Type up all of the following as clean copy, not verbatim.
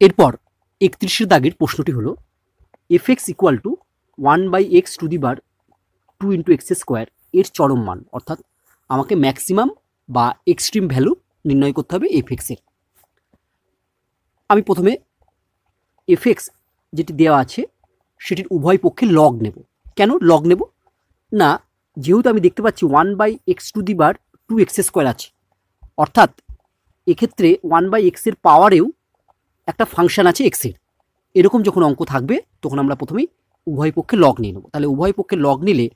এরপর 31 দাগের প্রশ্নটি হলো F x equal two 1/x⁻² × x² এর চরম মান, অর্থাৎ আমাকে ম্যাক্সিমাম বা এক্সট্রিম ভ্যালু নির্ণয় করতে হবে এফ এক্সের। আমি প্রথমে এফ এক্স যেটি দেওয়া আছে সেটির উভয় পক্ষে লগ নেব। কেন লগ নেব না, যেহেতু আমি দেখতে পাচ্ছি 1/x⁻² x² আছে, অর্থাৎ এক্ষেত্রে 1/x এর পাওয়ারেও একটা ফাংশন আছে এক্সের। এরকম যখন অঙ্ক থাকবে তখন আমরা প্রথমেই উভয় পক্ষে লগ নিয়ে নেব। তাহলে উভয় পক্ষে লগ নিলে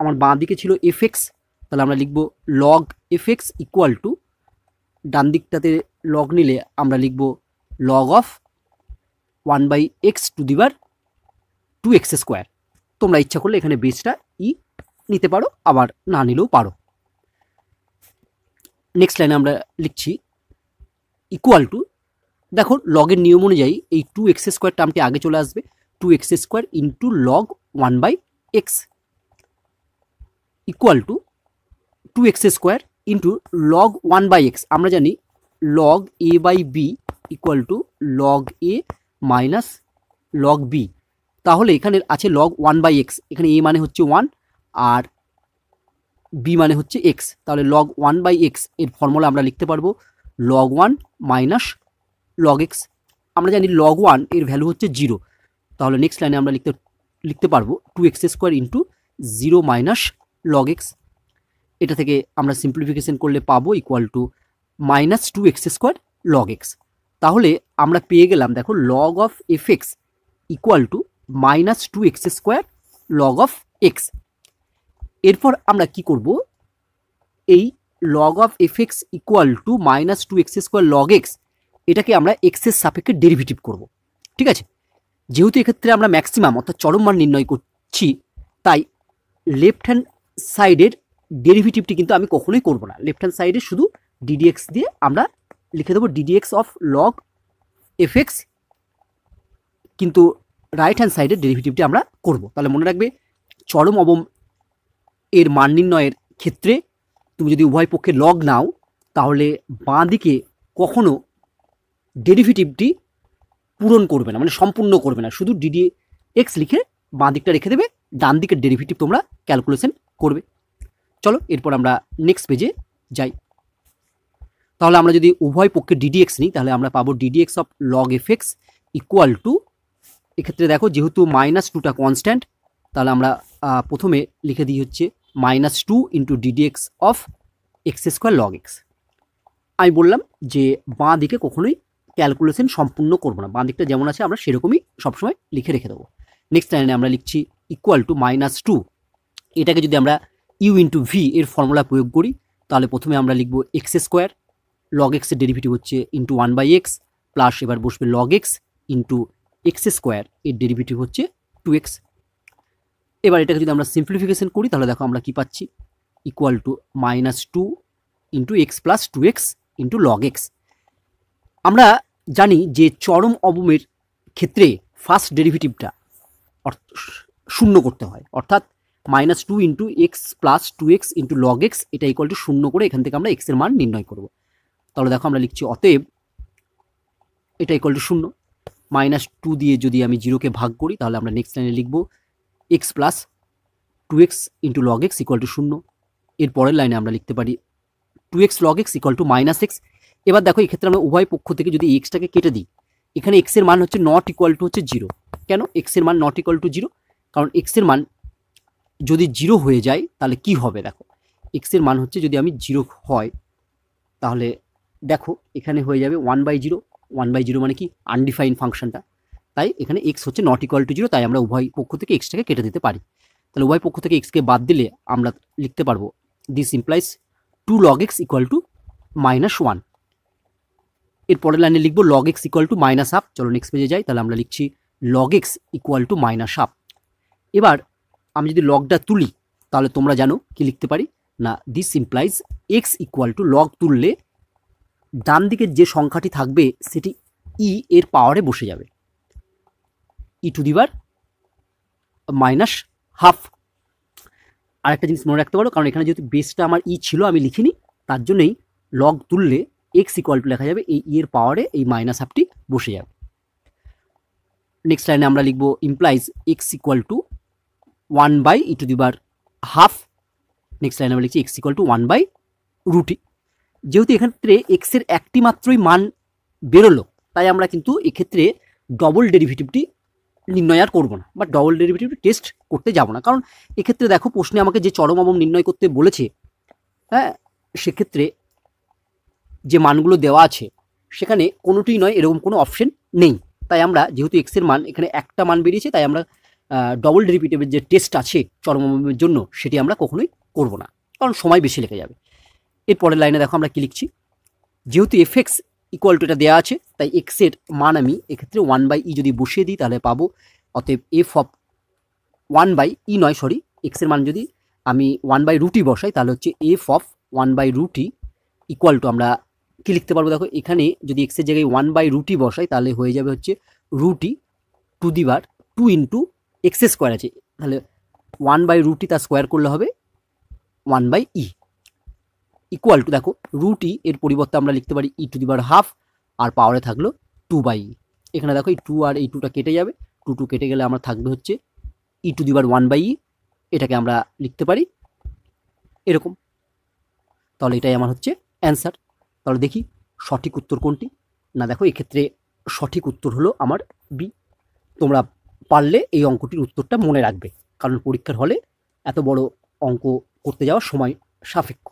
আমার বাঁ দিকে ছিল এফ এক্স, তাহলে আমরা লিখব log f x equal to, ডান দিকটাতে লগ নিলে আমরা লিখব লগ অফ 1/x⁻² x²। তোমরা ইচ্ছা করলে এখানে বেসটা ই নিতে পারো, আবার না নিলেও পারো। নেক্সট লাইনে আমরা লিখছি ইকুয়াল টু, দেখো লগের নিয়ম অনুযায়ী এই 2x² টার্মটি আগে চলে আসবে, 2x² into log 1/x equal to 2x² into log 1/x। আমরা জানি log a/b equal to log a minus log b। তাহলে এখানে আছে লগ 1/x, এখানে a মানে হচ্ছে 1 আর b মানে হচ্ছে x, তাহলে লগ 1/x এর ফর্মুলা আমরা লিখতে পারবো লগ 1 মাইনাস লগ x। আমরা জানি লগ 1 এর ভ্যালু হচ্ছে 0, তাহলে নেক্সট লাইনে আমরা লিখতে পারবো 2x² into 0 minus log x। এটা থেকে আমরা সিম্পলিফিকেশন করলে পাবো equal to minus 2x² log x। তাহলে আমরা পেয়ে গেলাম, দেখো log of F x equal two minus 2x² log of x। এরপর আমরা কি করব, এই log of F x equal two minus 2x² log x এটাকে আমরা এক্সের সাপেক্ষে ডেরিভেটিভ করব। ঠিক আছে, যেহেতু এক্ষেত্রে আমরা ম্যাক্সিমাম অর্থাৎ চরম মান নির্ণয় করছি, তাই লেফট হ্যান্ড সাইডের ডেরিভেটিভটি কিন্তু আমি কখনোই করব না। লেফট হ্যান্ড সাইডে শুধু ddx দিয়ে আমরা লিখে দেবো ddx of log f x, কিন্তু রাইট হ্যান্ড সাইডের ডেরিভেটিভটি আমরা করব। তাহলে মনে রাখবে, চরম অবম এর মান নির্ণয়ের ক্ষেত্রে তুমি যদি উভয় পক্ষে লগ নাও তাহলে বাঁ দিকে কখনো ডেরিভেটিভটি পূরণ করবে না, মানে সম্পূর্ণ করবে না, শুধু ddx লিখে বাঁ দিকটা রেখে দেবে, ডান দিকের ডেরিভেটিভ তোমরা ক্যালকুলেশন করবে। চলো এরপর আমরা নেক্সট পেজে যাই। তাহলে আমরা যদি উভয় পক্ষে ddx নিই তাহলে আমরা পাবো ddx of log f x equal two, এক্ষেত্রে দেখো যেহেতু -2টা কনস্ট্যান্ট, তাহলে আমরা প্রথমে লিখে দিই হচ্ছে -2 into ddx of x² log x। আমি বললাম যে বাঁ দিকে কখনোই ক্যালকুলেশন সম্পূর্ণ করবো না, বাঁ দিকটা যেমন আছে আমরা সেরকমই সবসময় লিখে রেখে দেবো। নেক্সট লাইনে আমরা লিখছি ইকুয়াল টু -2, এটাকে যদি আমরা ইউ ইন্টু ভি এর ফর্মুলা প্রয়োগ করি তাহলে প্রথমে আমরা লিখবো x² লগ x এর ডেরিভেটিভ হচ্ছে ইন্টু 1/x প্লাস এবার বসবে লগ x ইন্টু x² এর ডেরিভেটিভ হচ্ছে 2x। এবার এটাকে যদি আমরা সিম্পলিফিকেশন করি তাহলে দেখো আমরা কি পাচ্ছি equal to -2 into x plus 2x into log x। আমরা জানি যে চরম অবমের ক্ষেত্রে ফার্স্ট ডেরিভেটিভটা শূন্য করতে হয়, অর্থাৎ -2 into x plus 2x into log x এটা ইকুয়াল টু 0 করে এখান থেকে আমরা x এর মান নির্ণয় করব। তাহলে দেখো আমরা লিখছি অতএব এটা ইকুয়াল টু 0, -2 দিয়ে যদি আমি 0কে ভাগ করি তাহলে আমরা নেক্সট লাইনে লিখব x plus 2x into log x equal to 0। এর পরের লাইনে আমরা লিখতে পারি 2x log x equal to -x। এবার দেখো এক্ষেত্রে আমরা উভয় পক্ষ থেকে যদি এক্সটাকে কেটে দিই, এখানে x এর মান হচ্ছে নট ইকুয়াল টু হচ্ছে 0। কেন x এর মান নট ইকুয়াল টু 0? কারণ x এর মান যদি 0 হয়ে যায় তাহলে কি হবে, দেখো x এর মান হচ্ছে যদি আমি 0 হয় তাহলে দেখো এখানে হয়ে যাবে 1/0। 1/0 মানে কি আনডিফাইন ফাংশনটা, তাই এখানে x হচ্ছে নট ইকুয়াল টু 0, তাই আমরা উভয় পক্ষ থেকে এক্সটাকে কেটে দিতে পারি। তাহলে উভয় পক্ষ থেকে এক্সকে বাদ দিলে আমরা লিখতে পারবো this implies 2 log x equal to -1। এর পরের লাইনে লিখবো log x ইকুয়াল টু -1/2। চলো নেক্সট পেজে যাই, তাহলে আমরা লিখছি log x ইকুয়াল টু -1/2। এবার আমি যদি লগটা তুলি তাহলে তোমরা জানো কি লিখতে পারি না, this implies x equal to log তুললে ডান দিকের যে সংখ্যাটি থাকবে সেটি ই এর পাওয়ারে বসে যাবে, ই টু দি পাওয়ার -1/2। আরেকটা জিনিস মনে রাখতে পারো, কারণ এখানে যেহেতু বেসটা আমার ই ছিল আমি লিখিনি, তার জন্যই লগ তুললে এক্স ইকুয়াল টু লেখা যাবে এই এর পাওয়ারে এই মাইনাস হাফটি বসে যাবে। নেক্সট লাইনে আমরা লিখবো implies x equal two 1/e⁻²। Next লাইনে আমরা লিখছি এক্স ইকুয়াল টু 1/√e। যেহেতু এক্ষেত্রে এক্স এর একটি মাত্রই মান বেরোলো, তাই আমরা কিন্তু এক্ষেত্রে ডবল ডেরিভেটিভটি নির্ণয় আর করবো না, বা ডবল ডেরিভেটিভটি টেস্ট করতে যাব না। কারণ এক্ষেত্রে দেখো প্রশ্নে আমাকে যে চরম অবম নির্ণয় করতে বলেছে, হ্যাঁ, সেক্ষেত্রে যে মানগুলো দেওয়া আছে সেখানে কোনোটিই নয়, এরকম কোনো অপশন নেই। তাই আমরা যেহেতু এক্স এর মান এখানে একটা মান বেরিয়েছে, তাই আমরা ডবল ডেরিভেটিভের যে টেস্ট আছে চরম অবমের জন্য সেটি আমরা কখনোই করব না, কারণ সময় বেশি লেগে যাবে। এরপরের লাইনে দেখো আমরা কি লিখছি, যেহেতু এফ এক্স ইকুয়াল টু এটা দেওয়া আছে, তাই এক্স এর মান আমি এক্ষেত্রে 1/e যদি বসিয়ে দিই তাহলে পাবো, অতএব এফ অফ 1/e নয়, সরি, এক্স এর মান যদি আমি 1/√e বসাই তাহলে হচ্ছে F of 1/√e equal to, আমরা কি লিখতে পারবো দেখো, এখানে যদি এক্স এর জায়গায় 1/√e বসাই তাহলে হয়ে যাবে হচ্ছে √e to the bar 2 into x square আছে, তাহলে 1/√e তার স্কোয়ার করলে হবে 1/e ইকুয়াল টু, দেখো √e এর পরিবর্তে আমরা লিখতে পারি e টু দি বার হাফ, আর পাওয়ারে থাকলো 2/e। এখানে দেখো এই 2 আর এই 2টা কেটে যাবে, 2 কেটে গেলে আমরা থাকবে হচ্ছে e to the bar 1/e। এটাকে আমরা লিখতে পারি এরকম। তাহলে এটাই আমার হচ্ছে অ্যান্সার। তাহলে দেখি সঠিক উত্তর কোনটি। না, দেখো এক্ষেত্রে সঠিক উত্তর হলো আমার বি। তোমরা পারলে এই অঙ্কটির উত্তরটা মনে রাখবে, কারণ পরীক্ষার হলে এত বড় অঙ্ক করতে যাওয়ার সময় সাপেক্ষ।